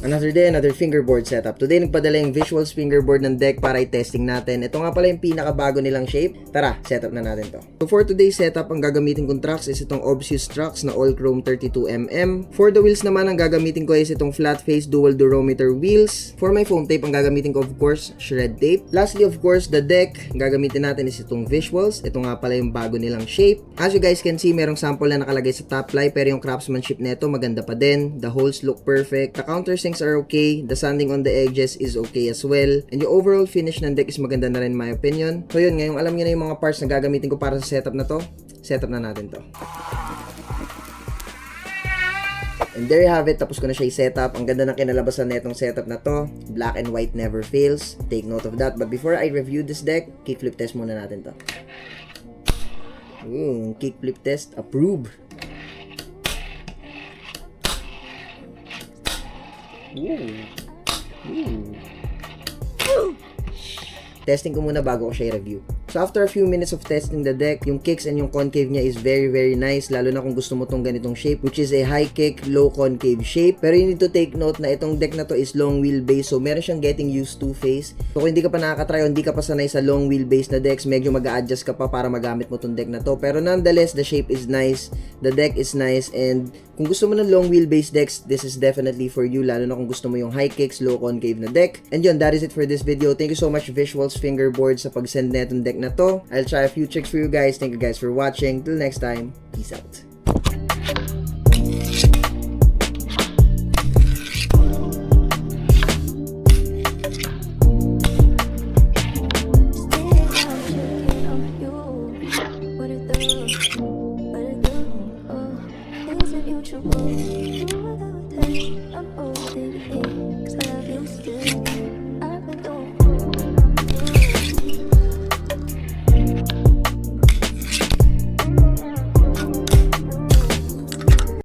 Another day, another fingerboard setup. Today, nagpadala yung visuals fingerboard ng deck para i-testing natin. Ito nga pala yung pinakabago nilang shape. Tara, setup na natin to. So for today's setup, ang gagamitin kong trucks is itong Obsius trucks na all chrome 32mm. For the wheels naman, ang gagamitin ko is itong flat face dual durometer wheels. For my foam tape, ang gagamitin ko of course, shred tape. Lastly, of course, the deck, ang gagamitin natin is itong visuals. Ito nga pala yung bago nilang shape. As you guys can see, merong sample na nakalagay sa top ply, pero yung craftsmanship nito maganda pa din. The holes look perfect. The countersinks are okay. The sanding on the edges is okay as well. And yung overall finish ng deck is maganda na rin in my opinion. So yun, ngayong alam niyo na yung mga parts na gagamitin ko para sa setup na to, setup na natin to. And there you have it, tapos ko na siya i-setup. Ang ganda ng kinalabasan na itong setup na to. Black and white never fails. Take note of that. But before I review this deck, kickflip test muna natin to. Kickflip test approved. Testing ko muna bago ko siya i-review. So after a few minutes of testing the deck, yung kicks and yung concave niya is very nice, lalo na kung gusto mo tong ganitong shape, which is a high kick, low concave shape. Pero you need to take note na itong deck na to is long wheelbase, so meron siyang getting used to phase. So kung hindi ka pa nakakatry o hindi ka pa sanay sa long wheelbase na decks, medyo mag-a-adjust ka pa para magamit mo tong deck na to. Pero nonetheless, the shape is nice, the deck is nice, and kung gusto mo ng long wheelbase decks, this is definitely for you, lalo na kung gusto mo yung high kicks, low concave na deck. And yun, that is it for this video. Thank you so much Visuals Fingerboard sa pag-send na itong deck na to. I'll try a few tricks for you guys. Thank you guys for watching. Till next time, peace out. I'm older than you think, 'cause I love you still.